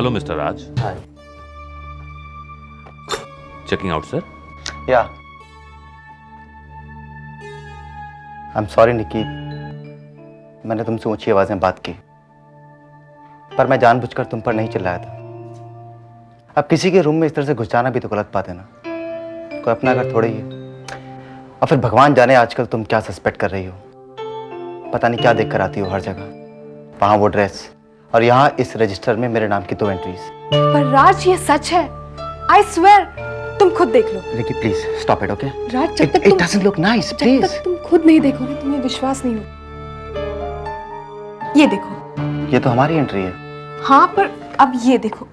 Hello mister Raj. Hi. Checking out sir. Yeah I am sorry Nikki, मैंने तुमसे ऊंची आवाज में बात की, पर मैं जानबूझकर तुम पर नहीं चिल्लाया था। अब किसी के रूम में इस तरह से घुस जाना भी तो गलत बात है ना, कोई अपना घर थोड़ी है। और फिर भगवान जाने आजकल तुम क्या सस्पेक्ट कर रही हो, पता नहीं क्या देख कर आती हो हर जगह। वहां वो ड्रेस और यहाँ इस रजिस्टर में मेरे नाम की 2 एंट्रीज। पर राज ये सच है, आई स्वेयर। तुम खुद देख लो। Nikki please stop it, okay? Raj जब तक it doesn't look nice, please. जब तक तुम खुद नहीं देखोगे तुम्हें विश्वास नहीं होगा। ये देखो। ये तो हमारी एंट्री है। हाँ पर अब ये देखो।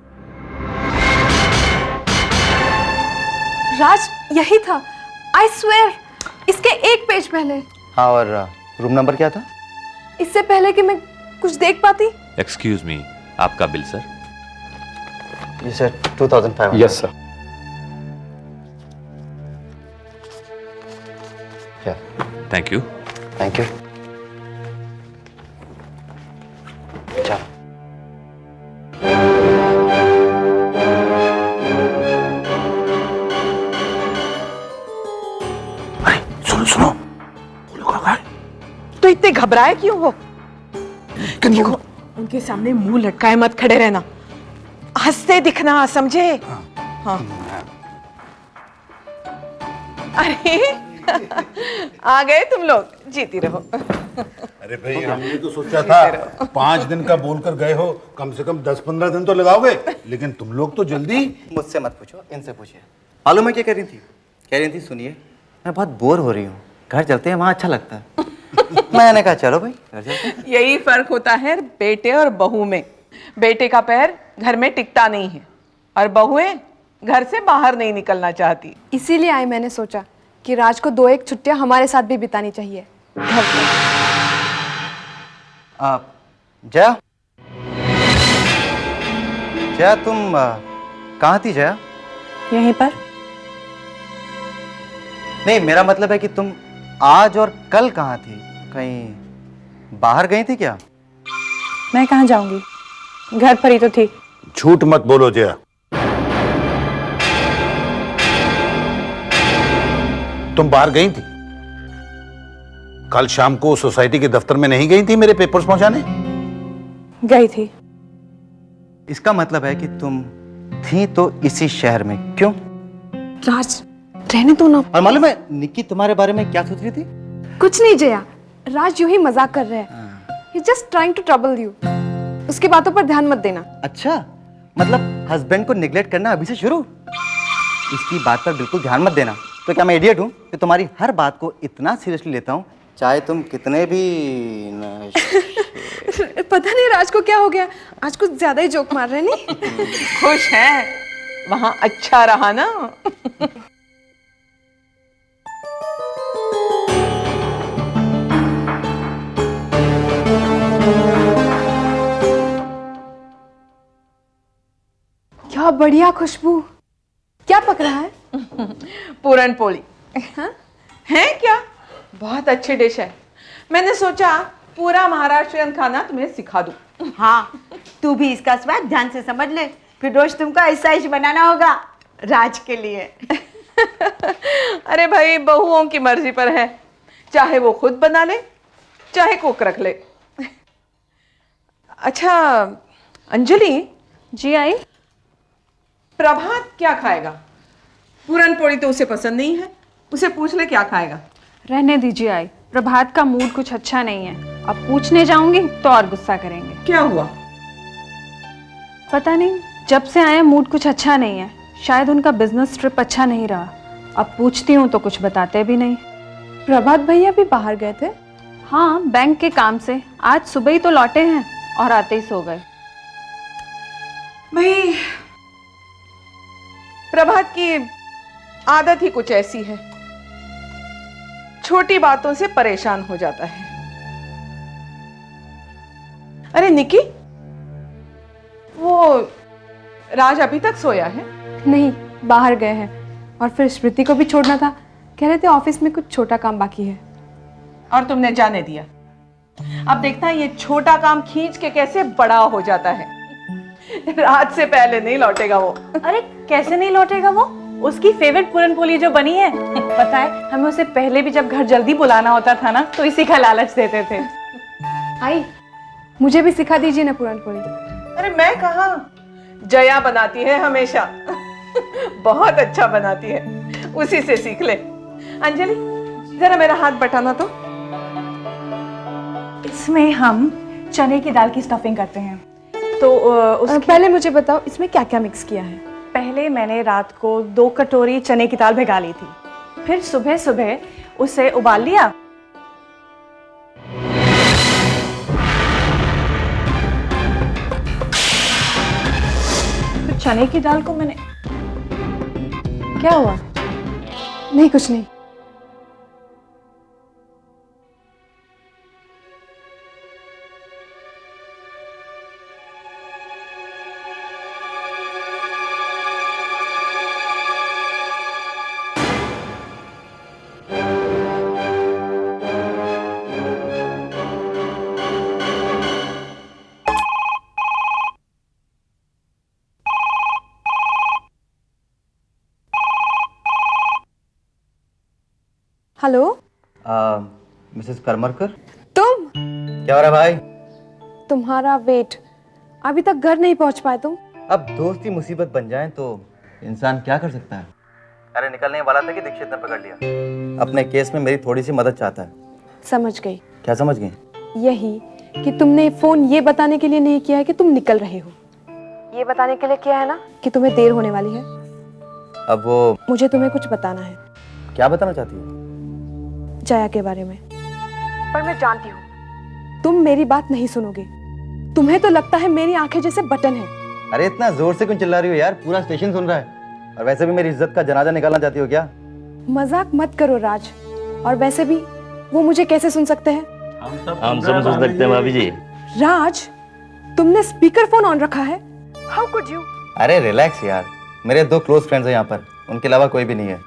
राज यही था, आई स्वेयर। इसके एक पेज पहले। हाँ, और रूम नंबर क्या था? इससे पहले कि मैं कुछ देख पाती। एक्सक्यूज मी, आपका bill sir. You said 2,500. Yes, sir. Yeah. Thank you. Thank you. चलो। सुनो सुनो, तो इतने घबराए क्यों हो? देखो, उनके सामने मुंह लटकाए मत खड़े रहना, हंसते दिखना, समझे? हाँ। अरे आ गए तुम लोग, जीती रहो। अरे भाई, हमने तो सोचा था 5 दिन का बोलकर गए हो, कम से कम 10-15 दिन तो लगाओगे, लेकिन तुम लोग तो जल्दी। मुझसे मत पूछो, इनसे पूछिए। मालूम है क्या कह रही थी? कह रही थी सुनिए, मैं बहुत बोर हो रही हूँ, घर चलते हैं, वहाँ अच्छा लगता है। मैंने कहा चलो भाई घर चलते हैं। यही फर्क होता है बेटे और बहू में। बेटे का पैर घर में टिकता नहीं है और बहुएं घर से बाहर नहीं निकलना चाहती। इसीलिए आई मैंने सोचा कि राज को 2-1 छुट्टियां हमारे साथ भी बितानी चाहिए घर पे। जया, जया तुम कहाँ थी जया? यहीं पर। नहीं, मेरा मतलब है कि तुम आज और कल कहाँ थी? कहीं बाहर गई थी क्या? मैं कहाँ जाऊंगी, घर पर ही तो थी। झूठ मत बोलो जया। तुम बाहर गई थी? कल शाम को सोसाइटी के दफ्तर में नहीं गई थी मेरे पेपर्स पहुंचाने? गई थी। इसका मतलब है कि तुम थी तो इसी शहर में, क्यों? राज रहने दो ना। और मालूम है निक्की तुम्हारे बारे में क्या सोच रही थी? कुछ नहीं जया, राज यूं ही मजाक कर रहे हैं। He's just trying to trouble you. उसकी बातों पर ध्यान मत देना। अच्छा, मतलब हस्बैंड को निगलेक्ट करना अभी से शुरू? इसकी बात पर बिल्कुल ध्यान मत देना। तो क्या मैं इडियट हूँ कि तुम्हारी हर बात को इतना सीरियसली लेता हूँ, चाहे तुम कितने भी पता नहीं राज को क्या हो गया, आज कुछ ज्यादा ही जोक मार रहे हैं। नहीं खुश हैं, वहां अच्छा रहा ना? क्या बढ़िया खुशबू। क्या पक रहा है? पूरन पोली। है क्या? बहुत अच्छी डिश है। मैंने सोचा पूरा महाराष्ट्रियन खाना तुम्हें सिखा दूं। हाँ, तू भी इसका स्वाद ध्यान से समझ ले, फिर रोज तुमको ऐसा ही बनाना होगा राज के लिए। अरे भाई, बहुओं की मर्जी पर है, चाहे वो खुद बना ले चाहे कुक रख ले। अच्छा अंजलि। जी आई। प्रभात क्या खाएगा? पूरन पोली तो उसे पसंद नहीं है, उसे पूछ ले क्या खाएगा। रहने दीजिए आई, प्रभात का मूड कुछ अच्छा नहीं है। अब पूछने जाऊंगी तो और गुस्सा करेंगे। क्या हुआ? पता नहीं, जब से आए मूड कुछ अच्छा नहीं है। शायद उनका बिजनेस ट्रिप अच्छा नहीं रहा। अब पूछती हूँ तो कुछ बताते भी नहीं। प्रभात भैया भी बाहर गए थे? हाँ, बैंक के काम से। आज सुबह ही तो लौटे हैं और आते ही सो गए। भाई, प्रभात की आदत ही कुछ ऐसी है, छोटी बातों से परेशान हो जाता है। अरे निकी, वो राज अभी तक सोया है? नहीं, बाहर गए हैं और फिर स्मृति को भी छोड़ना था। कह रहे थे ऑफिस में कुछ छोटा काम बाकी है। और तुमने जाने दिया। अब देखना ये छोटा काम खींच के कैसे बड़ा हो जाता है। रात से पहले नहीं लौटेगा वो। अरे कैसे नहीं लौटेगा वो? उसकी फेवरेट पूरन पोली जो बनी है, पता है हमें उसे पहले भी जब घर जल्दी बुलाना होता था ना तो इसी का लालच देते थे। आई, मुझे भी सिखा दीजिए ना पूरन पोली। अरे मैं कहा, जया बनाती है हमेशा। बहुत अच्छा बनाती है, उसी से सीख ले। अंजलि जरा मेरा हाथ बटाना तो। इसमें हम चने की दाल की स्टफिंग करते हैं। तो पहले मुझे बताओ इसमें क्या क्या मिक्स किया है। पहले मैंने रात को 2 कटोरी चने की दाल भिगा ली थी, फिर सुबह सुबह उसे उबाल लिया। फिर चने की दाल को मैंने, क्या हुआ? नहीं कुछ नहीं। हेलो, मिसेस करमरकर, तुम? क्या हो रहा है भाई? तुम्हारा वेट, अभी तक घर नहीं पहुंच पाए तुम। अब दोस्ती मुसीबत बन जाए तो इंसान क्या कर सकता है। अरे निकलने वाला था कि दीक्षित ने पकड़ लिया। अपने केस में मेरी थोड़ी सी मदद चाहता है। समझ गई। क्या समझ गई? यही कि तुमने फोन ये बताने के लिए नहीं किया है कि तुम निकल रहे हो, ये बताने के लिए किया है ना कि तुम्हें देर होने वाली है। अब वो, मुझे तुम्हें कुछ बताना है। क्या बताना चाहती हो? जया के बारे में। पर मैं जानती हूँ तुम मेरी बात नहीं सुनोगे। तुम्हें तो लगता है मेरी आंखें जैसे बटन है। अरे इतना जोर से क्यों चिल्ला रही हो यार? पूरा स्टेशन सुन रहा है। और वैसे भी मेरी इज्जत का जनाजा निकालना चाहती हो क्या? मजाक मत करो राज। और वैसे भी वो मुझे कैसे सुन सकते हैं? हम सब सुन सकते हैं भाभी जी। राज, तुमने स्पीकर फोन ऑन रखा है? How could you? अरे रिलैक्स यार, मेरे 2 क्लोज फ्रेंड्स हैं यहाँ पर, उनके अलावा कोई भी नहीं है।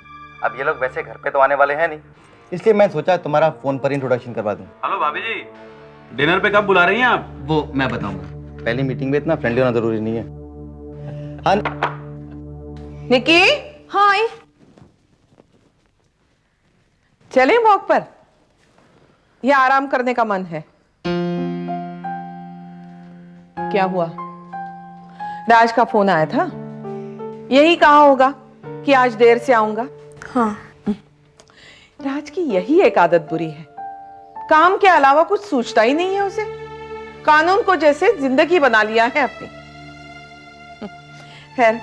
अब ये लोग वैसे घर पे तो आने वाले हैं नहीं, इसलिए मैं सोचा तुम्हारा फोन पर इंट्रोडक्शन करवा दूं। हेलो भाभी जी, डिनर पे कब बुला रही हैं आप? वो मैं बताऊंगा। पहली मीटिंग में इतना फ्रेंडली होना जरूरी नहीं है। हाँ निकी, हाँ आई। चलें वॉक पर या आराम करने का मन है? क्या हुआ? राज का फोन आया था, यही कहा होगा कि आज देर से आऊंगा। हाँ, राज की यही एक आदत बुरी है, काम के अलावा कुछ सोचता ही नहीं है उसे। कानून को जैसे जिंदगी बना लिया है अपनी। खैर,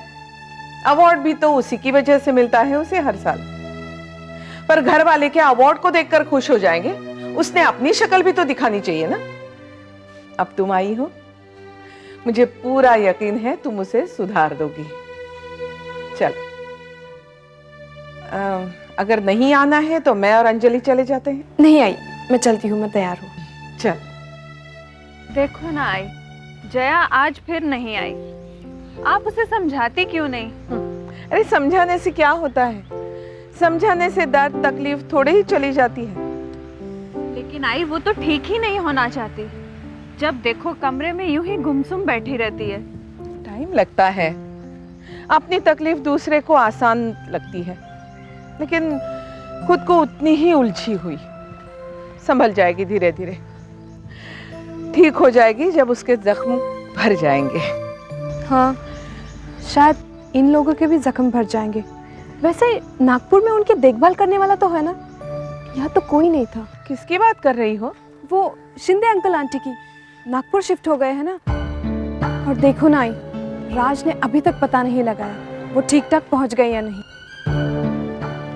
अवार्ड भी तो उसी की वजह से मिलता है उसे हर साल। पर घर वाले के अवार्ड को देखकर खुश हो जाएंगे, उसने अपनी शक्ल भी तो दिखानी चाहिए ना। अब तुम आई हो, मुझे पूरा यकीन है तुम उसे सुधार दोगी। चल, अगर नहीं आना है तो मैं और अंजलि चले जाते हैं। नहीं आई, मैं चलती हूँ, मैं तैयार हूँ। चल। देखो ना आई, जया आज फिर नहीं आई। आप उसे समझाती क्यों नहीं? अरे समझाने से क्या होता है? समझाने से दर्द तकलीफ थोड़े ही चली जाती है। लेकिन आई वो तो ठीक ही नहीं होना चाहती। जब देखो कमरे में यूं ही गुमसुम बैठी रहती है। टाइम लगता है, अपनी तकलीफ दूसरे को आसान लगती है, लेकिन खुद को उतनी ही उलझी हुई। संभल जाएगी धीरे धीरे, ठीक हो जाएगी जब उसके जख्म भर जाएंगे। हाँ, शायद इन लोगों के भी जख्म भर जाएंगे। वैसे नागपुर में उनकी देखभाल करने वाला तो है ना? यहाँ तो कोई नहीं था। किसकी बात कर रही हो? वो शिंदे अंकल आंटी की। नागपुर शिफ्ट हो गए हैं ना। और देखो ना आई, राज ने अभी तक पता नहीं लगाया वो ठीक ठाक पहुंच गए या नहीं।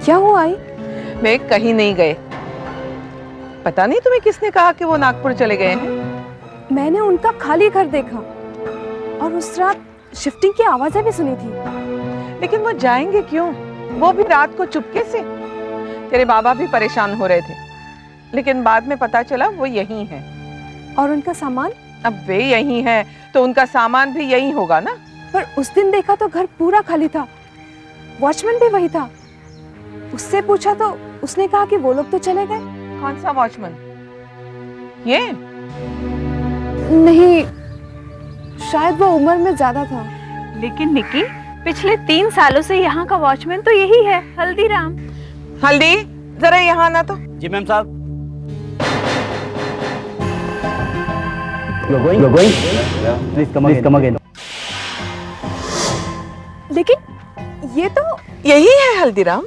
क्या हुआ आई? वे कहीं नहीं गए। पता नहीं तुम्हें किसने कहा कि वो नागपुर चले गए हैं? मैंने उनका खाली घर देखा और उस रात शिफ्टिंग की आवाजें भी सुनी थी। लेकिन वो जाएंगे क्यों? वो भी रात को चुपके से। तेरे बाबा भी परेशान हो रहे थे, लेकिन बाद में पता चला वो यहीं हैं। और उनका सामान? अब वे यहीं हैं तो उनका सामान भी यहीं होगा ना। पर उस दिन देखा तो घर पूरा खाली था, वॉचमैन भी वही था। उससे पूछा तो उसने कहा कि वो लोग तो चले गए। कौन सा वॉचमैन? ये नहीं, शायद वो उम्र में ज्यादा था। लेकिन निकी, पिछले 3 सालों से यहाँ का वॉचमैन तो यही है, हल्दीराम। हल्दी, जरा यहाँ आना तो। जी मैम साहब। Please come again. लेकिन ये तो यही है हल्दीराम।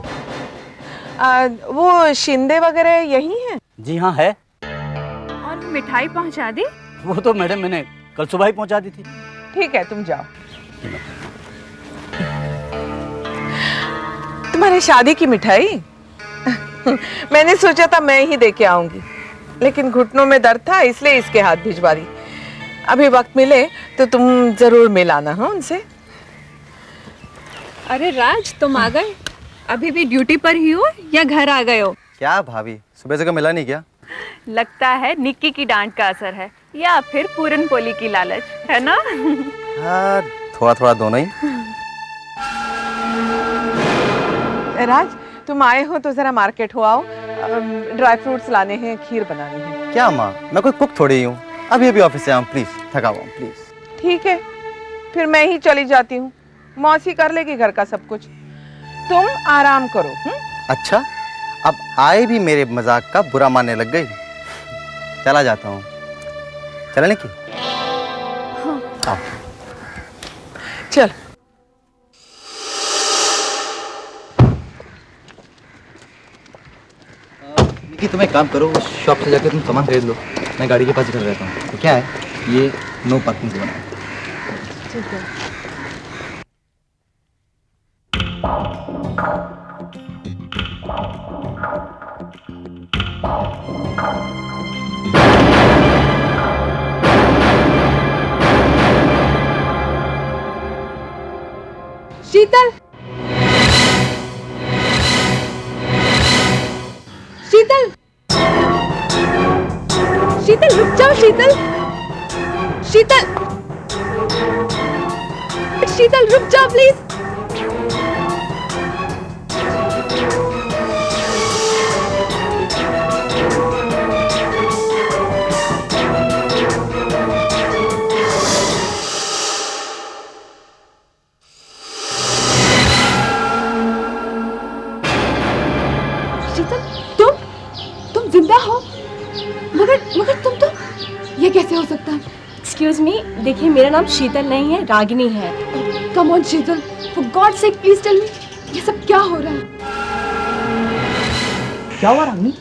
वो शिंदे वगैरह यही है। जी हाँ है। और मिठाई पहुँचा दी? वो तो मैडम मैंने कल सुबह ही पहुंचा दी थी। ठीक है, तुम जाओ। तुम्हारी शादी की मिठाई मैंने सोचा था मैं ही दे के आऊंगी, लेकिन घुटनों में दर्द था इसलिए इसके हाथ भिजवा दी। अभी वक्त मिले तो तुम जरूर मिलाना हाँ उनसे। अरे राज, तुम आ गए? अभी भी ड्यूटी पर ही हो या घर आ गए हो? क्या भाभी, सुबह से मिला नहीं क्या? लगता है निक्की की डांट का असर है या फिर पूरन पोली की लालच, है ना? हाँ, थोड़ा थोड़ा दोनों ही। राज, तुम आए हो तो जरा मार्केट हो आओ। ड्राई फ्रूट्स लाने हैं, खीर बनानी है। क्या माँ, मैं कोई कुक थोड़ी हूँ। अभी अभी ऑफिस से आऊँ, प्लीज थका हुआ हूँ, प्लीज। ठीक है, फिर मैं ही चली जाती हूँ। मौसी कर लेगी घर का सब कुछ, तुम आराम करो। अच्छा, अब आए भी मेरे मजाक का बुरा मानने लग गई। चला जाता हूँ। चलने की? हाँ। चल। निकी, तुम एक काम करो, उस शॉप से जाके तुम सामान खरीद लो। मैं गाड़ी के पास ही खड़ा रहता हूँ। तो क्या है, ये नो पार्किंग जोन है। ठीक है। शीतल, शीतल, शीतल रुक जाओ। शीतल, शीतल, शीतल रुक जाओ प्लीज। तुम जिंदा हो? मगर तुम तो, ये कैसे हो सकता है? एक्सक्यूज मी, देखिए मेरा नाम शीतल नहीं है, रागिनी है। Come on Sheetal, for God sake please tell me, ये सब क्या हो रहा है? क्या हुआ रागिनी?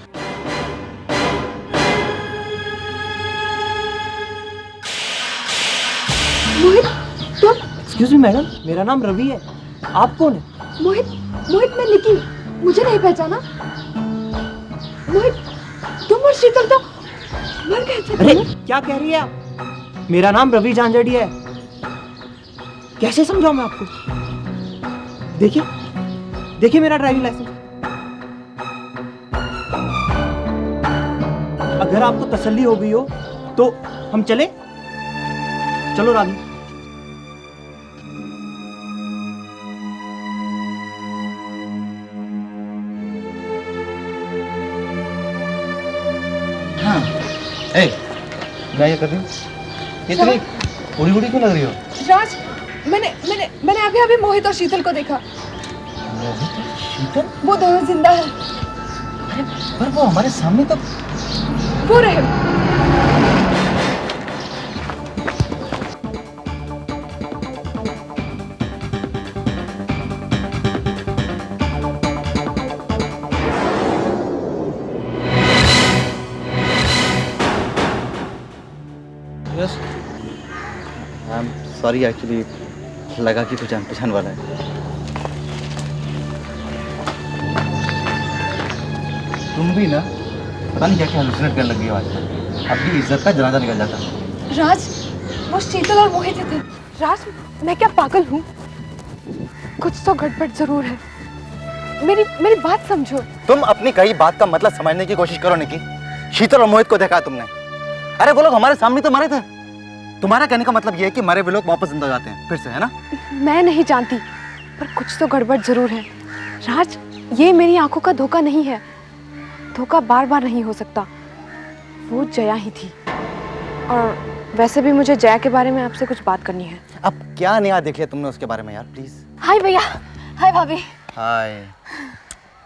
मोहित, तुम? एक्सक्यूज मी मैडम, मेरा नाम रवि है। आप कौन है? मोहित, मैं निकी, मुझे नहीं पहचाना? मोहित, तुम और शीतल तो मर गए थे। अरे क्या कह रही है आप? मेरा नाम रवि झांझड़िया है। कैसे समझाऊं मैं आपको? देखिए मेरा ड्राइविंग लाइसेंस। अगर आपको तसल्ली हो गई हो तो हम चले? चलो रानी। हाँ, मैं ये कर रही हूँ। ये तुम्हें बूढ़ी बूढ़ी क्यों लग रही हो? राज, मैंने अभी मोहित और शीतल को देखा। मोहित, शीतल? वो दोनों जिंदा है। अरे पर वो हमारे सामने तो वो रहे। Yes, I am sorry, actually लगा कि कुछ जान पहचान वाला है। तुम भी ना पता नहीं क्या क्या हेलुसिनेट करने लगी हो आजकल। अपनी इज्जत का जनाजा निकल जाता है। राज, वो शीतल और मोहित थे। राज, मैं क्या पागल हूँ? कुछ तो गड़बड़ जरूर है। मेरी बात समझो। तुम अपनी कही बात का मतलब समझने की कोशिश करो निकी। शीतल और मोहित को देखा तुमने? अरे वो लोग हमारे सामने तो मरे थे। तुम्हारा कहने का मतलब ये है कि मरे हुए लोग वापस जिंदा हो जाते हैं फिर से, है ना? मैं नहीं जानती, पर कुछ तो गड़बड़ जरूर है। राज, ये मेरी आंखों का धोखा नहीं है। धोखा बार बार नहीं हो सकता। वो जया ही थी, और वैसे भी मुझे जया के बारे में आपसे कुछ बात करनी है। अब क्या नया देख लिया तुमने उसके बारे में यार, प्लीज। हाय भैया। हाय भाभी। हाय।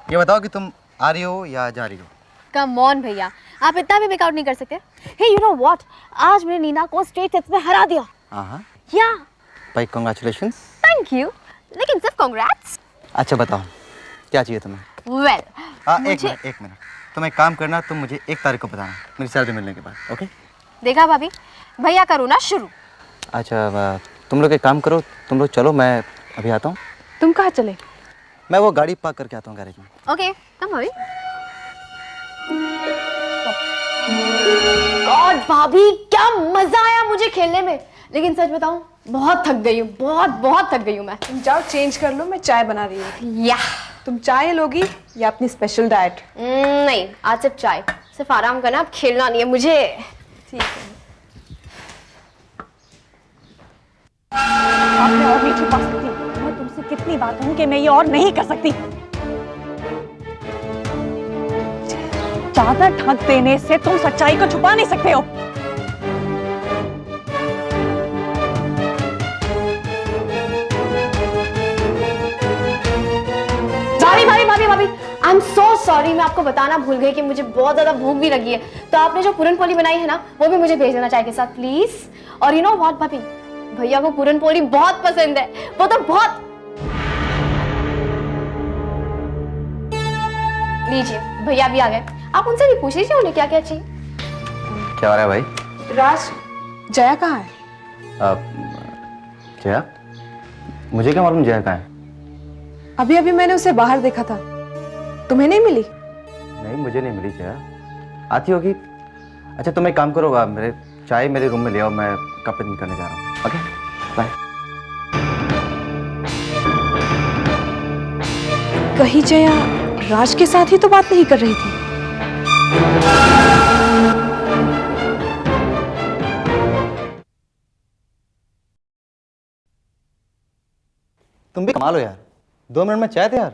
ये बताओ कि तुम आ रही हो या जा रही हो? कम ऑन भैया, आप इतना भी मेकआउट नहीं कर सकते। हे यू नो व्हाट, आज मैंने नीना को स्ट्रेट सेट्स में हरा दिया। हाँ या भाई, कांग्रेचुलेशंस। थैंक यू, लेकिन सिर्फ कांग्रेट्स। अच्छा बताओ क्या चाहिए तुम्हें? वेल एक मिनट तुम एक काम करना, तुम मुझे 1 तारीख को बताना मेरी सैलरी मिलने के बाद, ओके? देखा भाभी, भैया करो ना शुरू। अच्छा तुम लोग एक काम करो, तुम लोग चलो, मैं अभी आता हूँ। तुम कहाँ चले? मैं वो गाड़ी पार्क करके आता हूँ गैरेज में। ओके कम भाभी। गॉड भाभी, क्या मजा आया मुझे खेलने में, लेकिन सच बताऊं बहुत थक गई हूँ, बहुत थक गई हूँ मैं। तुम जाओ चेंज कर लो, मैं चाय बना रही हूँ। या तुम चाय लोगी या अपनी स्पेशल डाइट? नहीं, आज सिर्फ चाय, सिर्फ आराम करना, अब खेलना नहीं है मुझे। ठीक है। आपने और नहीं छुपा सकती, मैं तुमसे कितनी बार कहूं कि मैं ये और नहीं कर सकती। ज्यादा ढक देने से तुम सच्चाई को छुपा नहीं सकते हो। भाभी, आई एम सो सॉरी, मैं आपको बताना भूल गई कि मुझे बहुत ज्यादा भूख भी लगी है, तो आपने जो पूरन पोली बनाई है ना, वो भी मुझे भेज देना चाय के साथ प्लीज। और यू नो व्हाट भाभी, भैया को पूरन पोली बहुत पसंद है, वो तो बहुत। लीजिए, भैया भी आ गए, आप उनसे भी पूछ लीजिए उन्हें क्या क्या चाहिए। क्या हो रहा है भाई? राज, जया कहाँ है? जया? मुझे क्या मालूम जया कहाँ है? अभी अभी मैंने उसे बाहर देखा था, तुम्हें नहीं मिली? नहीं, मुझे नहीं मिली जया, आती होगी। अच्छा तुम एक काम करो, मेरे चाय मेरे रूम में ले आओ, मैं कपड़े निकालने जा रहा हूँ। Okay bye. कहीं जया राज के साथ ही तो बात नहीं कर रही थी। तुम भी कमाल हो यार, 2 मिनट में चाय तैयार।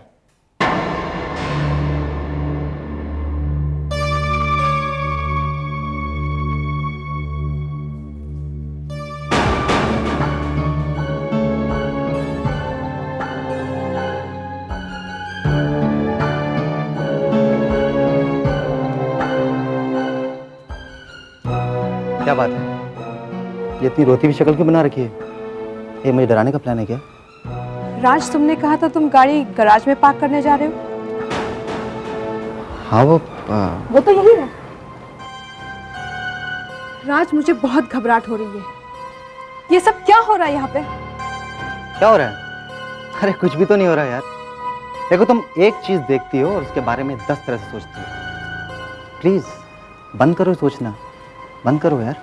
क्या बात है, ये इतनी रोती हुई शक्ल क्यों बना रखी है? ये मुझे डराने का प्लान है क्या? राज, तुमने कहा था तुम गाड़ी गैराज में पार्क करने जा रहे हो। हाँ वो तो यही है। राज, मुझे बहुत घबराहट हो रही है। ये सब क्या हो रहा है यहाँ पे? क्या हो रहा है? अरे कुछ भी तो नहीं हो रहा यार। देखो तुम एक चीज देखती हो और उसके बारे में 10 तरह से सोचती हो। प्लीज बंद करो सोचना, बंद करो यार।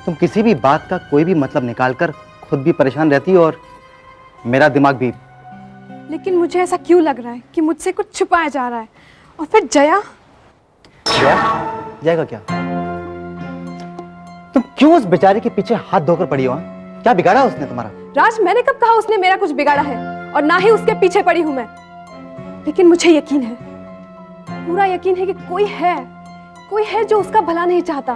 तुम किसी भी बात का कोई भी मतलब निकालकर खुद भी परेशान रहती हो और मेरा दिमाग भी। लेकिन मुझे ऐसा क्यों लग रहा है कि मुझसे कुछ छुपाया जा रहा है? और फिर जया? जाएगा क्या? तुम क्यों उस बेचारे के पीछे हाथ धोकर पड़ी हो? क्या बिगाड़ा उसने तुम्हारा? राज, मैंने कब कहा उसने मेरा कुछ बिगाड़ा है? और ना ही उसके पीछे पड़ी हूं मैं। लेकिन मुझे यकीन है, पूरा यकीन है कि कोई है जो उसका भला नहीं चाहता।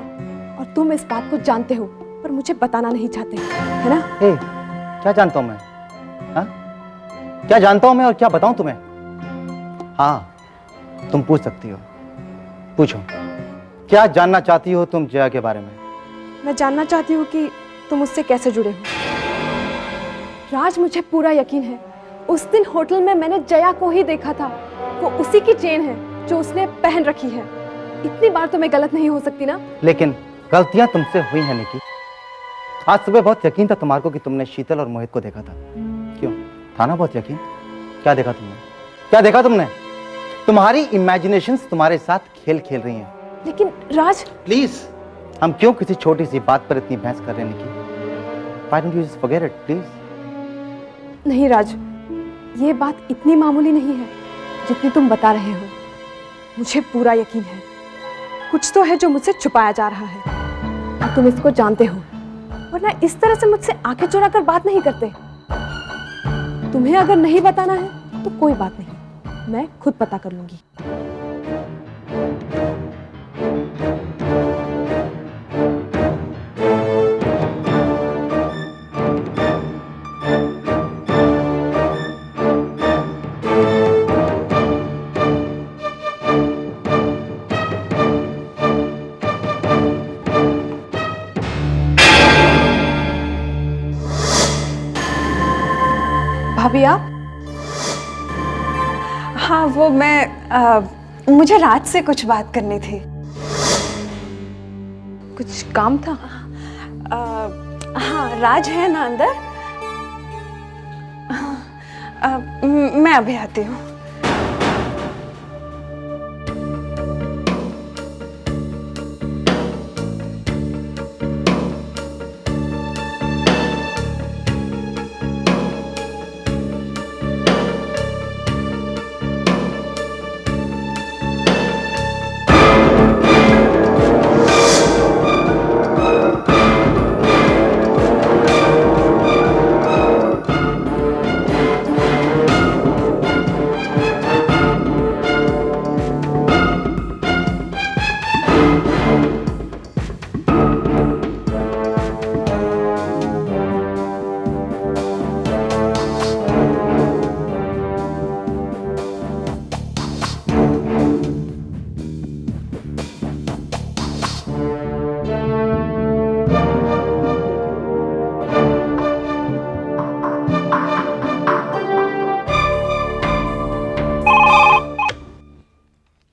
और तुम इस बात को जानते हो पर मुझे बताना नहीं चाहते, है ना? क्या जानता हूं मैं? हाँ? क्या जानता हूं मैं और क्या बताऊं तुम्हें? हाँ, तुम पूछ सकती हो, पूछो। क्या जानना चाहती हो तुम जया के बारे में? मैं जानना चाहती हूँ कि तुम उससे कैसे जुड़े हो। राज, मुझे पूरा यकीन है, उस दिन होटल में मैंने जया को ही देखा था। वो उसी की चेन है जो उसने पहन रखी है। इतनी बार तो मैं गलत नहीं हो सकती ना? लेकिन गलतियां तुमसे हुई हैं निकी। आज सुबह बहुत यकीन था तुम्हारे को कि तुमने शीतल और मोहित को देखा था। क्यों था ना बहुत यकीन? क्या देखा तुमने? क्या देखा तुमने? तुम्हारी इमेजिनेशंस तुम्हारे साथ खेल खेल रही हैं। लेकिन राज, प्लीज, हम क्यों किसी छोटी सी बात पर इतनी बहस कर रहे हैं निकी? Why don't you just forget it, please? नहीं राज, ये बात इतनी मामूली नहीं है जितनी तुम बता रहे हो। मुझे पूरा यकीन है कुछ तो है जो मुझसे छुपाया जा रहा है और तुम इसको जानते हो, वरना इस तरह से मुझसे आंखें चुराकर बात नहीं करते। तुम्हें अगर नहीं बताना है तो कोई बात नहीं, मैं खुद पता कर लूंगी। भाभी आप? हाँ वो मुझे राज से कुछ बात करनी थी। कुछ काम था? हाँ राज है ना अंदर? मैं अभी आती हूँ।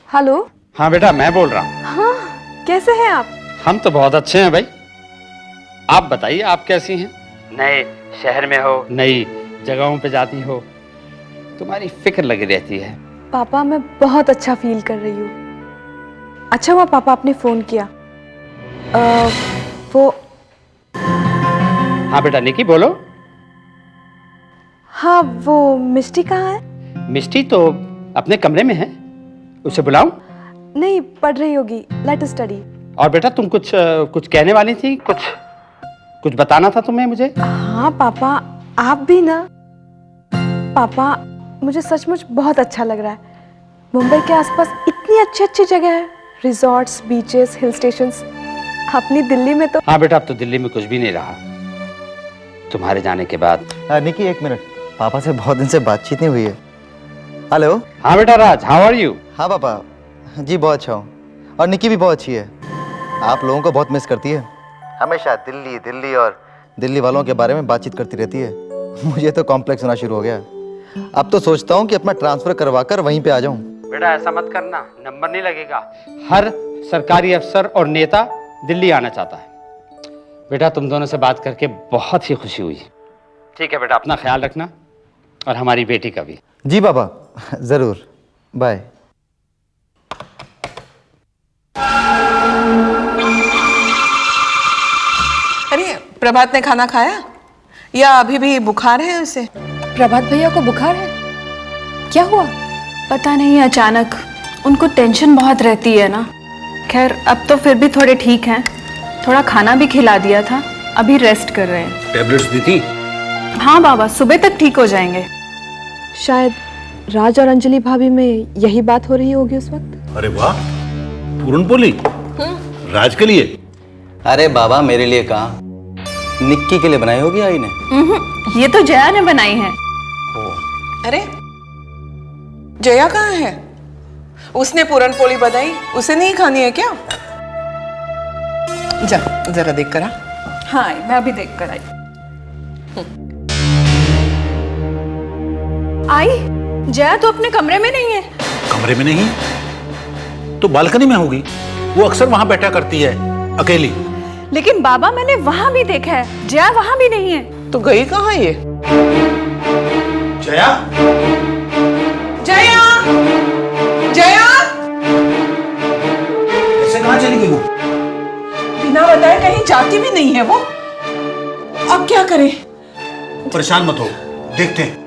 हेलो। हाँ बेटा मैं बोल रहा हूँ। हाँ कैसे हैं आप? हम तो बहुत अच्छे हैं भाई। आप बताइए आप कैसी हैं? नए शहर में हो, नई जगहों पे जाती हो, तुम्हारी फिक्र लगी रहती है। पापा मैं बहुत अच्छा फील कर रही हूँ। अच्छा हुआ पापा आपने फोन किया। वो हाँ बेटा निकी बोलो। हाँ वो मिष्टी कहाँ है? मिष्टी तो अपने कमरे में है, उसे बुलाऊं? नहीं पढ़ रही होगी, लेट स्टडी। और बेटा तुम कुछ कहने वाली थी, कुछ बताना था तुम्हें मुझे। हाँ पापा आप भी ना। पापा मुझे सचमुच बहुत अच्छा लग रहा है। मुंबई के आसपास इतनी अच्छी अच्छी जगह है, रिजॉर्ट्स, बीचेस, हिल स्टेशंस। अपनी दिल्ली में तो। हाँ बेटा अब तो दिल्ली में कुछ भी नहीं रहा तुम्हारे जाने के बाद। निकी एक मिनट, पापा से बहुत दिन से बातचीत नहीं हुई है। हेलो। हाँ बेटा राज, हाउ आर यू? हाँ पापा जी बहुत अच्छा हूँ, और निकी भी बहुत अच्छी है। आप लोगों को बहुत मिस करती है, हमेशा दिल्ली दिल्ली और दिल्ली वालों के बारे में बातचीत करती रहती है। मुझे तो कॉम्प्लेक्स होना शुरू हो गया। अब तो सोचता हूँ कि अपना ट्रांसफर करवा कर वहीं पे आ जाऊँ। बेटा ऐसा मत करना, नंबर नहीं लगेगा। हर सरकारी अफसर और नेता दिल्ली आना चाहता है। बेटा तुम दोनों से बात करके बहुत ही खुशी हुई। ठीक है बेटा अपना ख्याल रखना, और हमारी बेटी का भी। जी पापा जरूर, बाय। अरे प्रभात ने खाना खाया या अभी भी बुखार है उसे? प्रभात भैया को बुखार है? क्या हुआ? पता नहीं अचानक, उनको टेंशन बहुत रहती है ना। खैर अब तो फिर भी थोड़े ठीक हैं। थोड़ा खाना भी खिला दिया था, अभी रेस्ट कर रहे हैं। टेबलेट्स दी थी? हाँ बाबा सुबह तक ठीक हो जाएंगे। शायद राज और अंजलि भाभी में यही बात हो रही होगी उस वक्त। अरे वाह, पूरन पोली राज के लिए? अरे बाबा मेरे लिए कहाँ, निक्की के लिए बनाई होगी आई ने। ये तो जया ने बनाई है। अरे जया कहाँ है? उसने पूरन पोली बनाई, उसे नहीं खानी है क्या? जा जरा देख कर आ। हाँ मैं अभी देख कर आई। आई जया तो अपने कमरे में नहीं है। कमरे में नहीं तो बालकनी में होगी। वो अक्सर वहां बैठा करती है अकेली। लेकिन बाबा मैंने वहां भी देखा है, जया वहां भी नहीं है। तो गई कहाँ ये? जया? जया! जया! ऐसे कहाँ चली गई वो? बिना बताए कहीं जाती भी नहीं है वो। अब क्या करें? परेशान मत हो, देखते हैं।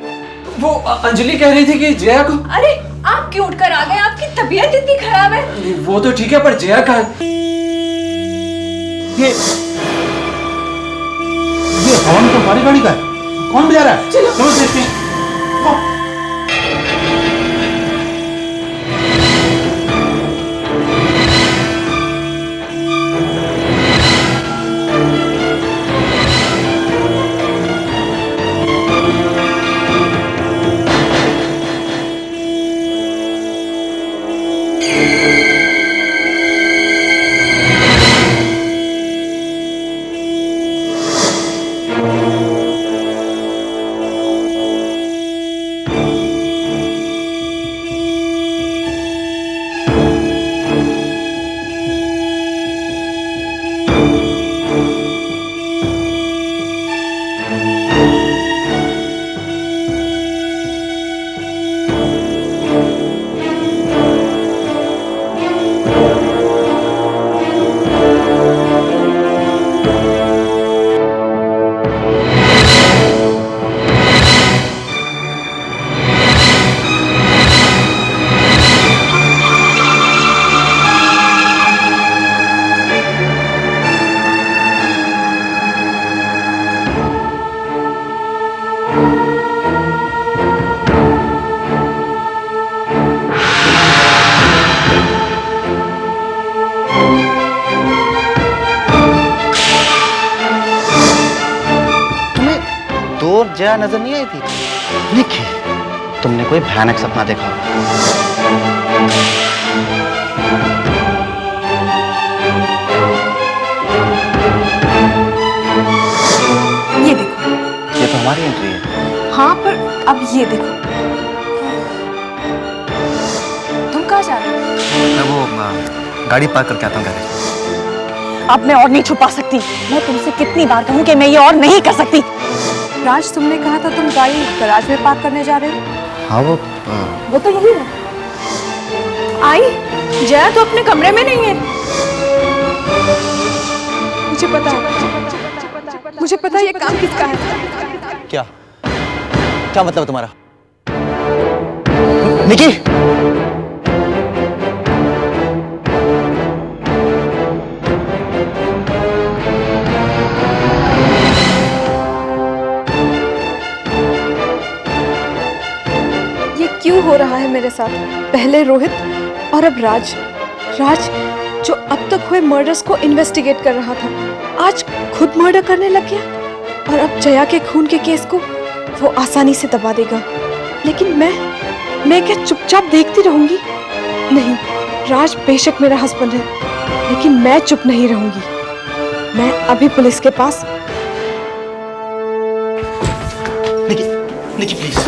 वो अंजलि कह रही थी कि जया को। अरे आप क्यों उठकर आ गए? आपकी तबीयत इतनी खराब है। वो तो ठीक है पर जया कहाँ है? ये हॉर्न तो हमारी गाड़ी का है। कौन बजा रहा है? चलो देखते हैं। जया नजर नहीं आई थी? निकी, तुमने कोई भयानक सपना देखा होगा। ये देखो। ये तो हमारी एंट्री है। हाँ, पर अब ये देखो। तुम कहाँ जा रहे हो? मैं वो गाड़ी पार्क करके आता हूँ गैरेज। अब मैं और नहीं छुपा सकती। मैं तुमसे कितनी बार कहूँ कि मैं ये और नहीं कर सकती। राज, तुमने कहा था तुम गाड़ी गैराज में पार्क करने जा रहे हो। हाँ वो तो यही है। आई, जया तो अपने कमरे में नहीं है। मुझे पता है, मुझे पता है ये काम किसका है। क्या क्या मतलब है तुम्हारा? निकी, ये क्यों हो रहा है मेरे साथ? पहले रोहित और अब राज। राज जो अब तक हुए मर्डर्स को इन्वेस्टिगेट कर रहा था, आज खुद मर्डर करने लग गया। और अब जया के खून के केस को वो आसानी से दबा देगा। लेकिन मैं क्या चुपचाप देखती रहूंगी? नहीं, राज बेशक मेरा हस्बैंड है, लेकिन मैं चुप नहीं रहूंगी। मैं अभी पुलिस के पास। निकी, निकी प्लीज,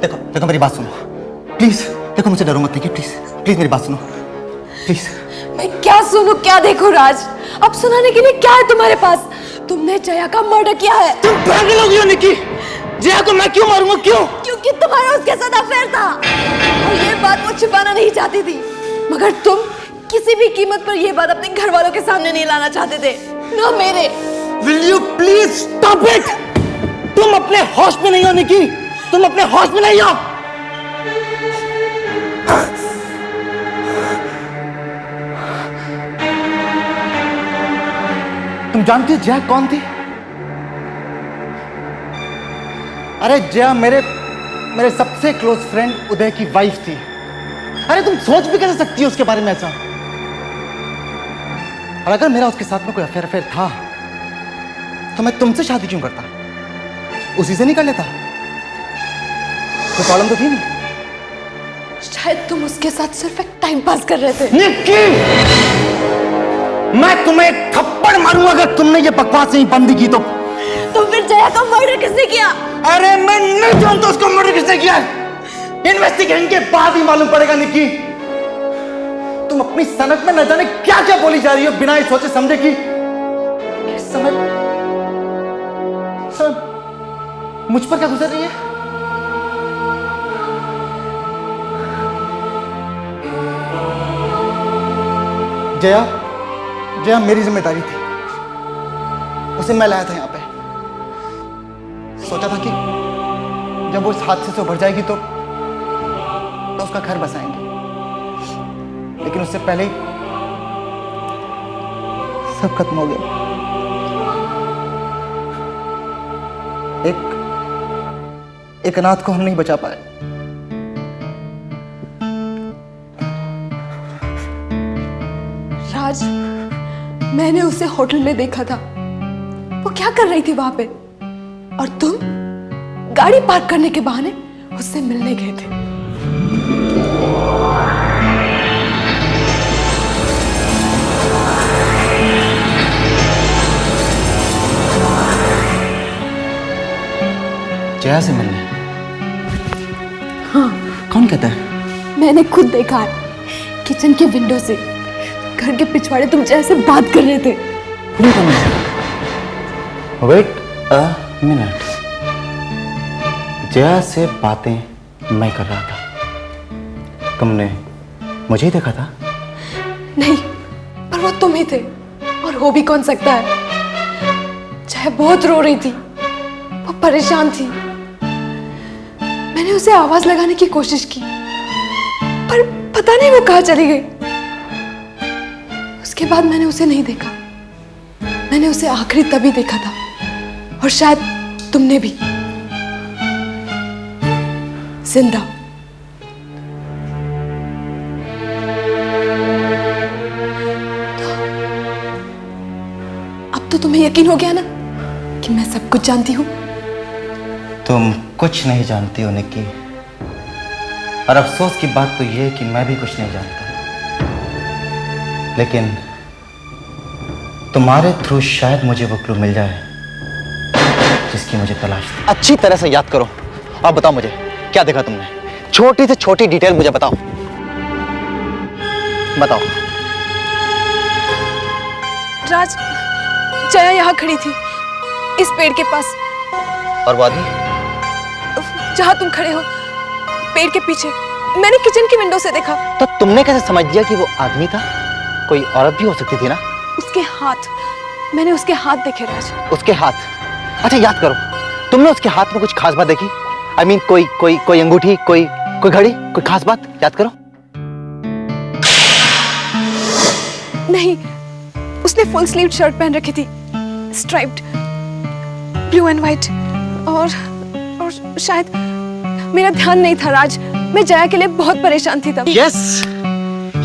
देखो देखो मेरी बात सुनो प्लीज। देखो मुझे डरो मत निकी, प्लीज प्लीज मेरी बात सुनो प्लीज। मैं क्या सुनूं, क्या देखूं राज? अब सुनाने के लिए क्या है तुम्हारे पास? तुमने जया का मर्डर किया है। तुम पागल हो गई हो निकी। जया को मैं क्यों मारूंगा? क्यों? क्योंकि तुम्हारा उसके साथ अफेयर था और ये बात वो छिपाना नहीं चाहती थी। मगर तुम किसी भी कीमत पर ये बात अपने घर वालों के सामने नहीं लाना चाहते थे, ना मेरे। Will you please stop it? तुम अपने होश में नहीं हो निकी, तुम अपने होश में नहीं हो। तुम जानती हो जया कौन थी? अरे जया मेरे सबसे क्लोज फ्रेंड उदय की वाइफ थी। अरे तुम सोच भी कैसे सकती हो उसके बारे में ऐसा? और अगर मेरा उसके साथ में कोई अफेयर था तो मैं तुमसे शादी क्यों करता? उसी से नहीं कर लेता? कोई प्रॉब्लम तो थी नहीं। शायद तुम उसके साथ सिर्फ एक टाइम पास कर रहे थे। निकी, मैं तुम्हें एक थप्पड़ मारूंगा अगर तुमने ये बकवास नहीं बंद की तो फिर जया का मर्डर किसने किया? अरे मैं नहीं जानता उसको मर्डर किसने किया है। इन्वेस्टिगेशन के बाद ही मालूम पड़ेगा निकी। तुम अपनी सनक में न जाने क्या क्या बोली जा रही हो बिना ये सोचे समझे कि समय मुझ पर क्या गुजर रही है। जया मेरी जिम्मेदारी थी, उसे मैं लाया था यहाँ पे। सोचा था कि जब वो इस हादसे से उभर जाएगी तो उसका घर बसाएंगे, लेकिन उससे पहले ही सब खत्म हो गया। एक अनाथ को हम नहीं बचा पाए। राज, मैंने उसे होटल में देखा था। वो क्या कर रही थी वहां पे? और तुम गाड़ी पार्क करने के बहाने उससे मिलने गए थे। जया से मिलने? हाँ। कौन कहता है? मैंने खुद देखा है, किचन के विंडो से। घर के पिछवाड़े तुम जया से बात कर रहे थे। वेट अ मिनट, जया से बातें मैं कर रहा था, तुमने मुझे ही देखा था? नहीं, पर वो तुम ही थे। और हो भी कौन सकता है? जया बहुत रो रही थी, वो परेशान थी। मैंने उसे आवाज लगाने की कोशिश की, पर पता नहीं वो कहाँ चली गई। उसके बाद मैंने उसे नहीं देखा। मैंने उसे आखिरी तभी देखा था, और शायद तुमने भी, जिंदा। अब तो तुम्हें यकीन हो गया ना कि मैं सब कुछ जानती हूं। तुम कुछ नहीं जानती हो निक्की, और अफसोस की बात तो यह है कि मैं भी कुछ नहीं जानता, लेकिन तुम्हारे थ्रू शायद मुझे वो क्लू मिल जाए जिसकी मुझे तलाश थी। अच्छी तरह से याद करो और बताओ मुझे क्या देखा तुमने, छोटी से छोटी डिटेल मुझे बताओ। बताओ। राज, जया यहाँ खड़ी थी इस पेड़ के पास, और वो आदमी जहाँ तुम खड़े हो पेड़ के पीछे, मैंने किचन की विंडो से देखा। तो तुमने कैसे समझ दिया कि वो आदमी था? कोई औरत भी हो सकती थी ना? उसके हाथ, मैंने उसके हाथ देखे राज। उसके हाथ? अच्छा याद करो, तुमने उसके हाथ में कुछ खास बात देखी? I mean, कोई अंगूठी, कोई घड़ी, कोई खास बात याद करो। नहीं, उसने फुल स्लीव शर्ट पहन रखी थी, स्ट्राइप्ड, ब्लू एंड व्हाइट, और शायद मेरा ध्यान नहीं था राज, मैं जया के लिए बहुत परेशान थी तब। यस,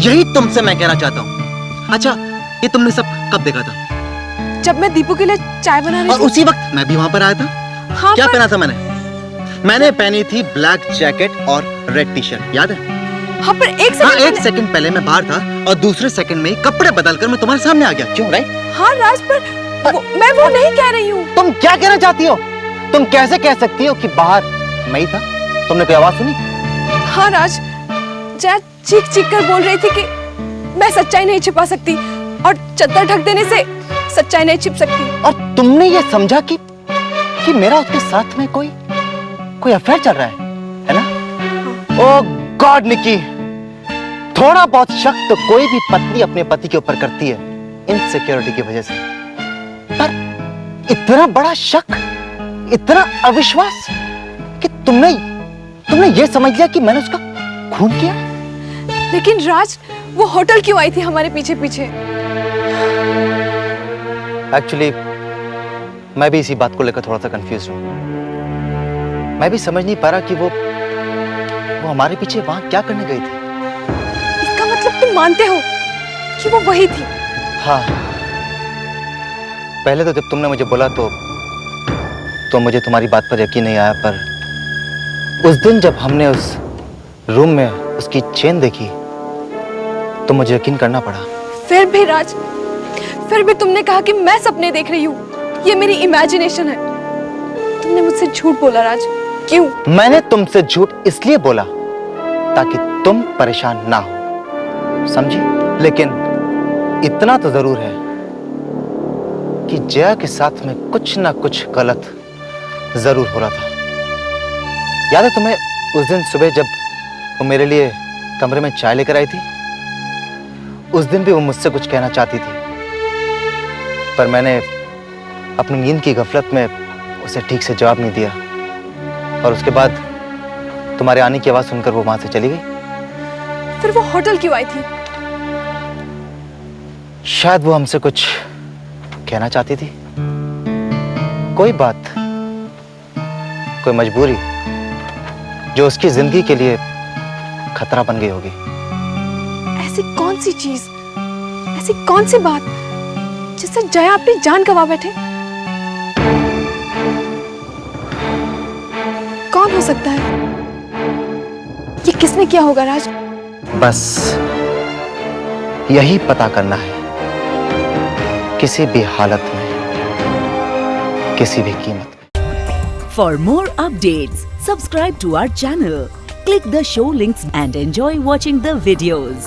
यही तुमसे मैं कहना चाहता हूँ। अच्छा, ये तुमने सब कब देखा था? जब मैं दीपू के लिए चाय बना रही और थी। उसी वक्त मैं भी वहां पर आया था। हाँ, क्या पहना था मैंने पहनी थी ब्लैक जैकेट और रेड टी शर्ट, याद है? हाँ, पर एक सेकंड पहले मैं बाहर था और दूसरे सेकंड में कपड़े बदलकर मैं तुम्हारे सामने आ गया। क्यों, राइट? हाँ राज, पर मैं वो नहीं कह रही हूँ। तुम क्या कहना चाहती हो? तुम कैसे कह सकती हो कि बाहर मैं ही था? तुमने कोई आवाज सुनी? हाँ राज, जया चीख चीख कर बोल रही थी कि मैं सच्चाई नहीं छिपा सकती और चद्दर ढक देने से सच्चाई नहीं छिप सकती। और तुमने ये समझा कि मेरा उसके साथ में कोई अफेयर चल रहा है ना? ओह गॉड निकी, थोड़ा बहुत शक तो कोई भी पत्नी अपने पति के ऊपर करती है इनसिक्योरिटी की वजह से, पर इतना बड़ा शक, इतना अविश्वास कि तुमने ये समझ लिया कि मैंने उसका खून किया। लेकिन राज, वो होटल क्यों आई थी हमारे पीछे पीछे? एक्चुअली मैं भी इसी बात को लेकर थोड़ा सा कंफ्यूज हूँ। मैं भी समझ नहीं पा रहा कि वो हमारे पीछे वहां क्या करने गई थी। इसका मतलब तुम मानते हो कि वो वही थी? हाँ, पहले तो जब तुमने मुझे बोला तो मुझे तुम्हारी बात पर यकीन नहीं आया, पर उस दिन जब हमने उस रूम में उसकी चेन देखी तो मुझे यकीन करना पड़ा। फिर भी राज, फिर भी तुमने कहा कि मैं सपने देख रही हूँ, ये मेरी इमेजिनेशन है। तुमने मुझसे झूठ बोला राज, क्यों? मैंने तुमसे झूठ इसलिए बोला ताकि तुम परेशान ना हो, समझी? लेकिन इतना तो जरूर है कि जया के साथ में कुछ ना कुछ गलत जरूर हो रहा था। याद है तुम्हें उस दिन सुबह जब वो मेरे लिए कमरे में चाय लेकर आई थी? उस दिन भी वो मुझसे कुछ कहना चाहती थी, पर मैंने अपनी नींद की गफलत में उसे ठीक से जवाब नहीं दिया, और उसके बाद तुम्हारे आने की आवाज सुनकर वो वहां से चली गई। फिर वो होटल क्यों आई थी? शायद वो हमसे कुछ कहना चाहती थी, कोई बात, कोई मजबूरी जो उसकी जिंदगी के लिए खतरा बन गई होगी। ऐसी कौन सी चीज, ऐसी कौन सी बात जिससे जया अपनी जान गंवा बैठे? कौन हो सकता है? ये किसने किया होगा राज? बस यही पता करना है, किसी भी हालत में, किसी भी कीमत में। For more updates, subscribe to our channel, click the show links and enjoy watching the videos.